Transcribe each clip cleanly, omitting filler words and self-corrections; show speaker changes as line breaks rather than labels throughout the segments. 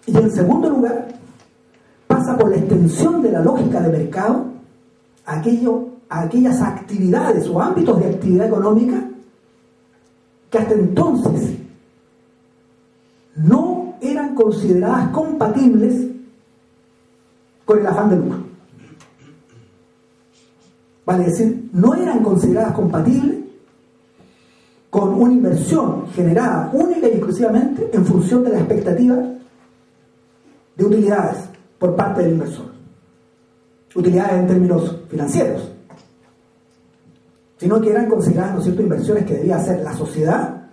Y en segundo lugar, pasa por la extensión de la lógica de mercado a aquellas actividades o ámbitos de actividad económica que hasta entonces no eran consideradas compatibles con el afán de lucro. Vale decir, no eran consideradas compatibles con una inversión generada única y exclusivamente en función de la expectativa de utilidades por parte del inversor. Utilidades en términos financieros. Sino que eran consideradas, ¿no es cierto?, inversiones que debía hacer la sociedad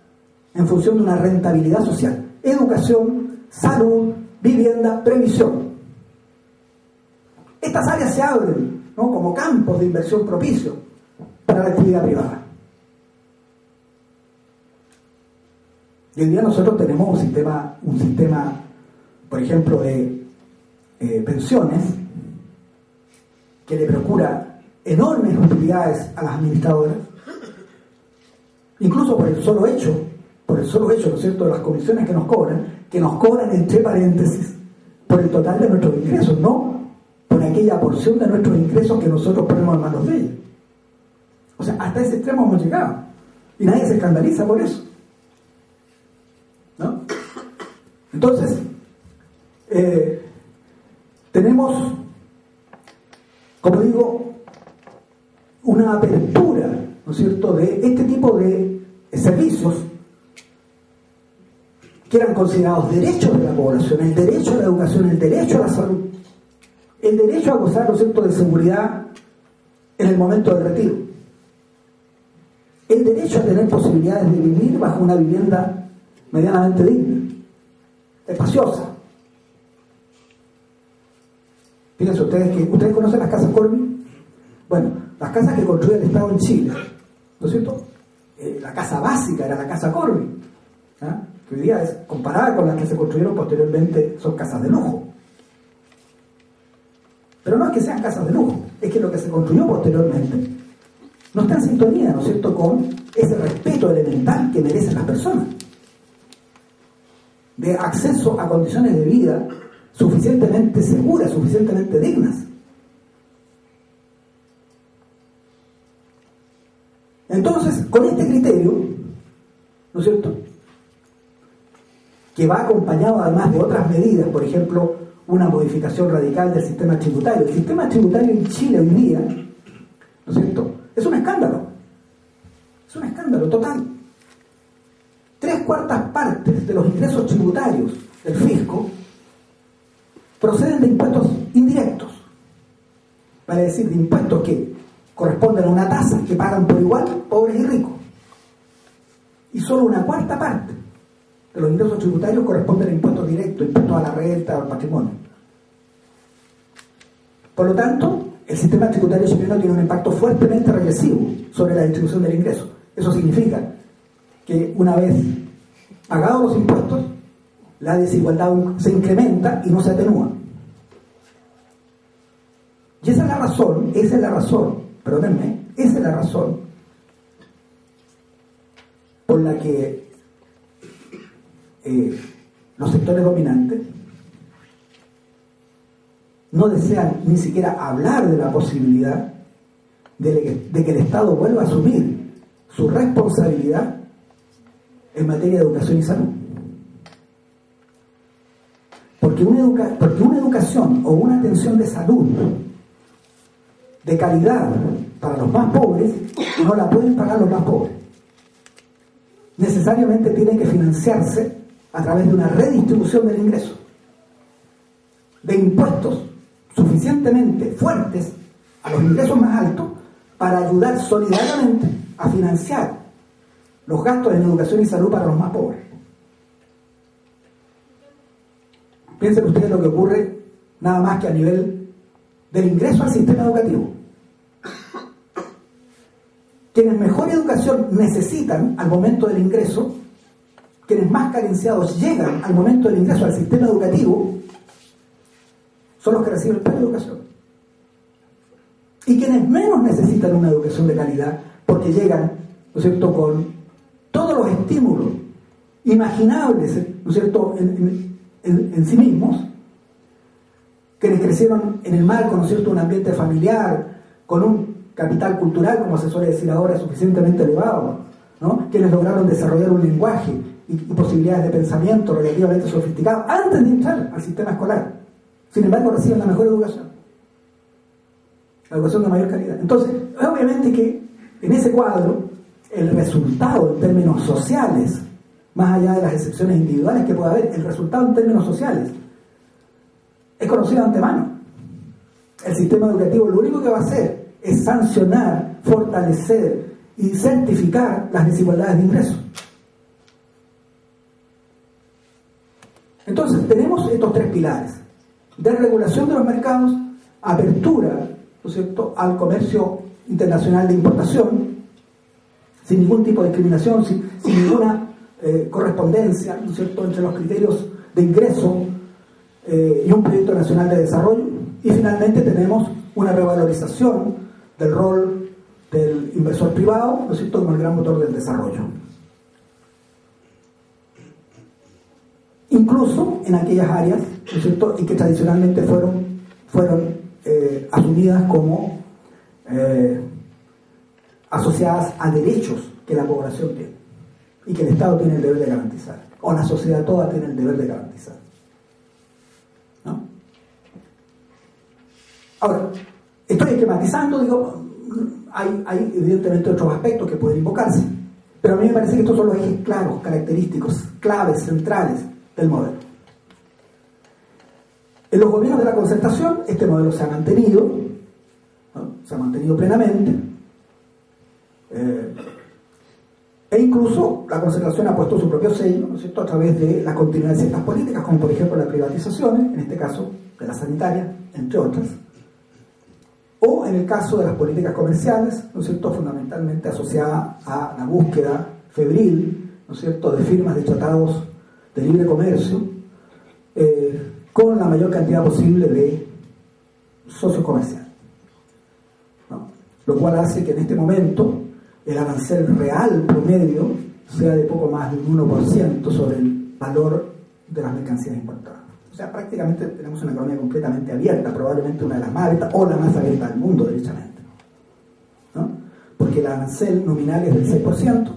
en función de una rentabilidad social. Educación, salud, vivienda, previsión. Estas áreas se abren, ¿no?, como campos de inversión propicio para la actividad privada. Y hoy día nosotros tenemos un sistema, por ejemplo, de pensiones que le procura enormes utilidades a las administradoras, incluso por el solo hecho, ¿no es cierto?, de las comisiones que nos cobran entre paréntesis por el total de nuestros ingresos, no por aquella porción de nuestros ingresos que nosotros ponemos en manos de ellos. O sea, hasta ese extremo hemos llegado y nadie se escandaliza por eso, ¿no? Entonces tenemos, como digo, una apertura, ¿no es cierto?, de este tipo de servicios que eran considerados derechos de la población: el derecho a la educación, el derecho a la salud, el derecho a gozar, ¿no es cierto?, de seguridad en el momento del retiro, el derecho a tener posibilidades de vivir bajo una vivienda medianamente digna, espaciosa. Fíjense ustedes conocen las casas Corby. Bueno, las casas que construye el Estado en Chile, ¿no es cierto? La casa básica era la casa Corby, ¿ah?, que hoy día es comparada con las que se construyeron posteriormente, son casas de lujo. Pero no es que sean casas de lujo, es que lo que se construyó posteriormente no está en sintonía, ¿no es cierto?, con ese respeto elemental que merecen las personas, de acceso a condiciones de vida suficientemente seguras, suficientemente dignas. Entonces, con este criterio, ¿no es cierto?, que va acompañado además de otras medidas, por ejemplo, una modificación radical del sistema tributario. El sistema tributario en Chile hoy día, ¿no es cierto?, es un escándalo total. 3/4 partes de los ingresos tributarios del fisco proceden de impuestos indirectos, vale decir, de impuestos que corresponden a una tasa que pagan por igual pobres y ricos, y solo 1/4 parte de los ingresos tributarios corresponden a impuestos directos, impuestos a la renta o al patrimonio. Por lo tanto, el sistema tributario chileno tiene un impacto fuertemente regresivo sobre la distribución del ingreso. Eso significa que una vez pagados los impuestos, la desigualdad se incrementa y no se atenúa. Y esa es la razón por la que los sectores dominantes no desean ni siquiera hablar de la posibilidad de que el Estado vuelva a asumir su responsabilidad en materia de educación y salud. Porque una educación o una atención de salud de calidad para los más pobres no la pueden pagar los más pobres. Necesariamente tiene que financiarse a través de una redistribución del ingreso, de impuestos suficientemente fuertes a los ingresos más altos para ayudar solidariamente a financiar los gastos en educación y salud para los más pobres. Piensen ustedes lo que ocurre nada más que a nivel del ingreso al sistema educativo. Quienes mejor educación necesitan al momento del ingreso, quienes más carenciados llegan al momento del ingreso al sistema educativo, son los que reciben plena educación. Y quienes menos necesitan una educación de calidad, porque llegan, ¿no es cierto?, con todos los estímulos imaginables, ¿no es cierto?, en en sí mismos, quienes crecieron en el marco, ¿no es cierto?, un ambiente familiar, con un capital cultural, como se suele decir ahora, suficientemente elevado, ¿no?, quienes lograron desarrollar un lenguaje y posibilidades de pensamiento relativamente sofisticados antes de entrar al sistema escolar. Sin embargo, reciben la mejor educación, la educación de mayor calidad. Entonces, obviamente que en ese cuadro, el resultado en términos sociales, más allá de las excepciones individuales que pueda haber, el resultado en términos sociales es conocido de antemano. El sistema educativo lo único que va a hacer es sancionar, fortalecer y certificar las desigualdades de ingresos. Entonces, tenemos estos tres pilares: desregulación de los mercados, apertura, ¿no es cierto?, al comercio internacional de importación, sin ningún tipo de discriminación, sin ninguna correspondencia, ¿no es cierto?, entre los criterios de ingreso y un proyecto nacional de desarrollo. Y finalmente tenemos una revalorización del rol del inversor privado, ¿no es cierto?, como el gran motor del desarrollo. Incluso en aquellas áreas, ¿no es cierto?, y que tradicionalmente fueron asumidas como asociadas a derechos que la población tiene y que el Estado tiene el deber de garantizar, o la sociedad toda tiene el deber de garantizar, ¿no? Ahora, estoy esquematizando, digo, hay evidentemente otros aspectos que pueden invocarse, pero a mí me parece que estos son los ejes claros, característicos, claves, centrales del modelo. En los gobiernos de la concertación este modelo se ha mantenido, ¿no?, se ha mantenido plenamente, e incluso la concertación ha puesto su propio sello, ¿no es cierto?, a través de la continuidad de ciertas políticas, como por ejemplo las privatizaciones, en este caso de la sanitaria, entre otras, o en el caso de las políticas comerciales, ¿no es cierto?, fundamentalmente asociada a la búsqueda febril, ¿no es cierto?, de firmas de tratados de libre comercio, con la mayor cantidad posible de socios comerciales, ¿no?, lo cual hace que en este momento el arancel real promedio sea de poco más de un 1% sobre el valor de las mercancías importadas. O sea, prácticamente tenemos una economía completamente abierta, probablemente una de las más abiertas o la más abierta del mundo, derechamente, ¿no?, porque el arancel nominal es del 6%,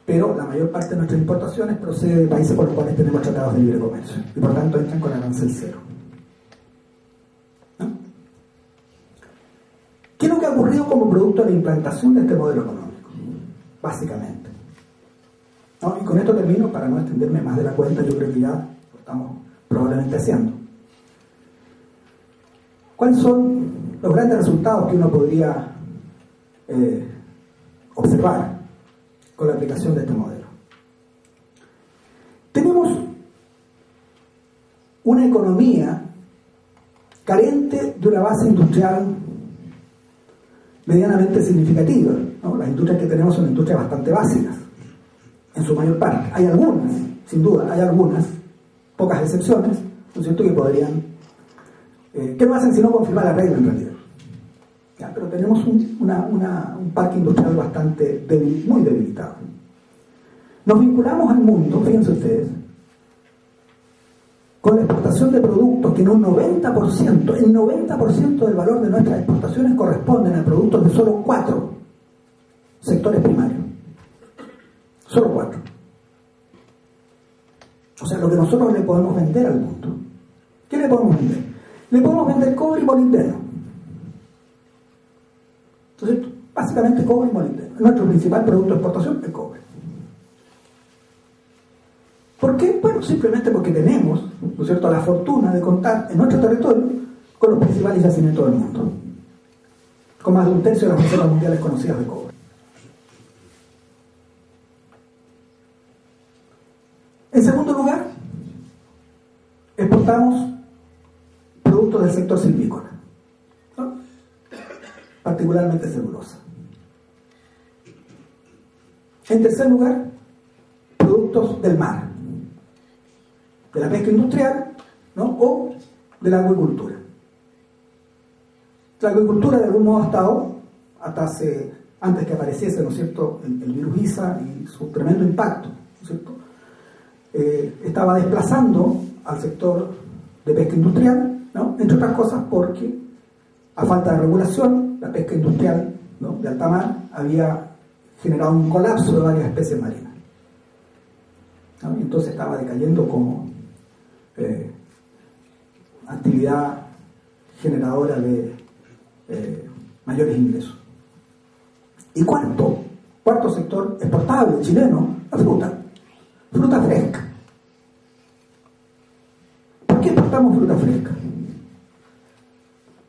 pero la mayor parte de nuestras importaciones procede de países con los cuales tenemos tratados de libre comercio y por tanto entran con arancel cero, ¿no? ¿Qué es lo que ha ocurrido como producto de la implantación de este modelo económico? Básicamente, ¿no? Y con esto termino para no extenderme más de la cuenta. Yo creo que ya lo estamos probablemente haciendo. ¿Cuáles son los grandes resultados que uno podría observar con la aplicación de este modelo? Tenemos una economía carente de una base industrial medianamente significativa, ¿no? Las industrias que tenemos son industrias bastante básicas, en su mayor parte. Hay algunas, sin duda, hay algunas, pocas excepciones, ¿no es cierto?, que podrían, que no hacen sino confirmar la regla en realidad. ¿Ya? Pero tenemos un parque industrial bastante débil, muy debilitado. Nos vinculamos al mundo, fíjense ustedes, con la exportación de productos que en un 90%, el 90% del valor de nuestras exportaciones corresponden a productos de solo 4 sectores primarios. Solo 4. O sea, lo que nosotros le podemos vender al mundo. ¿Qué le podemos vender? Le podemos vender cobre y molibdeno. Entonces, básicamente cobre y molibdeno. Nuestro principal producto de exportación es cobre. ¿Por qué? Bueno, simplemente porque tenemos, ¿no es cierto?, la fortuna de contar en nuestro territorio con los principales yacimientos del mundo, con más de 1/3 de las reservas mundiales conocidas de cobre. En segundo lugar, exportamos productos del sector silvícola, ¿no?, particularmente celulosa. En tercer lugar, productos del mar, de la pesca industrial, ¿no?, o de la acuicultura. La acuicultura de algún modo ha estado, antes que apareciese, ¿no es cierto?, el virus ISA y su tremendo impacto, ¿no es cierto?, estaba desplazando al sector de pesca industrial, ¿no? Entre otras cosas porque a falta de regulación la pesca industrial, ¿no?, de alta mar había generado un colapso de varias especies marinas, ¿no? Y entonces estaba decayendo como actividad generadora de mayores ingresos. Y cuarto sector exportable chileno, la fruta fresca. ¿Por qué exportamos fruta fresca?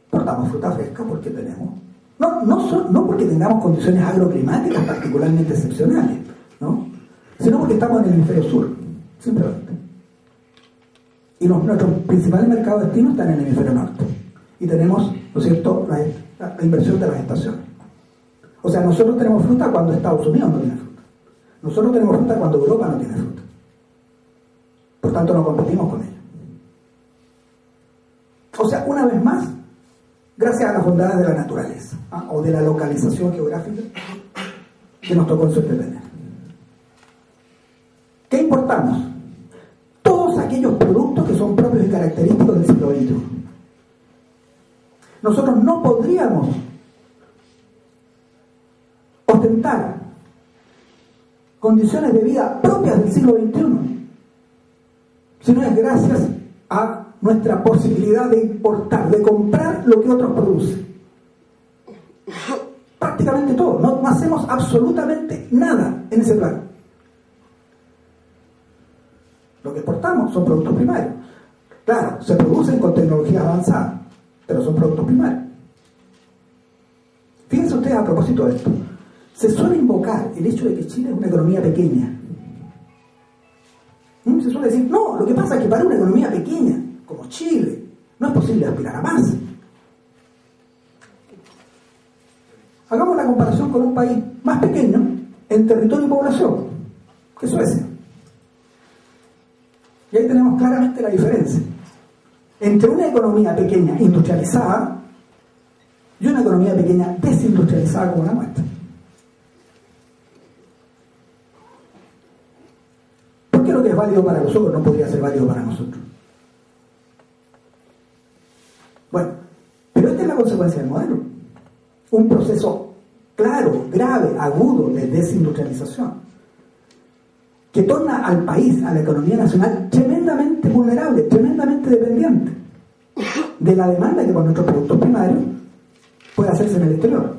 Exportamos fruta fresca porque tenemos, no porque tengamos condiciones agroclimáticas particularmente excepcionales, ¿no?, sino porque estamos en el hemisferio sur, simplemente. Y nuestros principales mercados destinos están en el hemisferio norte. Y tenemos, ¿no es cierto?, la inversión de las estaciones. O sea, nosotros tenemos fruta cuando Estados Unidos no tiene fruta. Nosotros tenemos fruta cuando Europa no tiene fruta. Por tanto, no competimos con ella. O sea, una vez más, gracias a las bondades de la naturaleza, ¿ah?, o de la localización geográfica que nos tocó en suerte tener. ¿Qué importamos? Todos aquellos productos que son propios y característicos del siglo XXI. Nosotros no podríamos ostentar condiciones de vida propias del siglo XXI si no es gracias a nuestra posibilidad de importar, de comprar lo que otros producen. Prácticamente todo, no hacemos absolutamente nada en ese plano. Lo que exportamos son productos primarios. Claro, se producen con tecnología avanzada, pero son productos primarios. Fíjense ustedes a propósito de esto. Se suele invocar el hecho de que Chile es una economía pequeña. Se suele decir, no, lo que pasa es que para una economía pequeña, como Chile, no es posible aspirar a más. Hagamos la comparación con un país más pequeño en territorio y población, que Suecia. Y ahí tenemos claramente la diferencia entre una economía pequeña industrializada y una economía pequeña desindustrializada como la nuestra. ¿Por qué lo que es válido para los otros no podría ser válido para nosotros? Bueno, pero esta es la consecuencia del modelo. Un proceso claro, grave, agudo de desindustrialización que torna al país, a la economía nacional, tremendamente vulnerable, tremendamente dependiente de la demanda que por nuestros productos primarios puede hacerse en el exterior.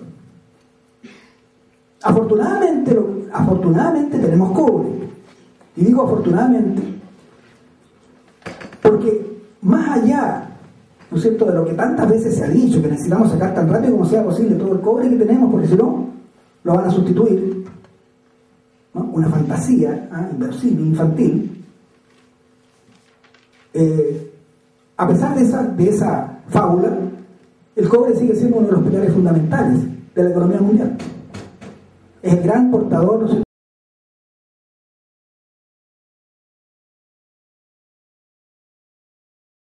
Afortunadamente tenemos cobre. Y digo afortunadamente porque más allá, ¿no es cierto?, de lo que tantas veces se ha dicho, que necesitamos sacar tan rápido como sea posible todo el cobre que tenemos, porque si no, lo van a sustituir, ¿no?, una fantasía inverosímil, infantil. A pesar de esa fábula, el cobre sigue siendo uno de los pilares fundamentales de la economía mundial. Es el gran portador, ¿no es cierto?,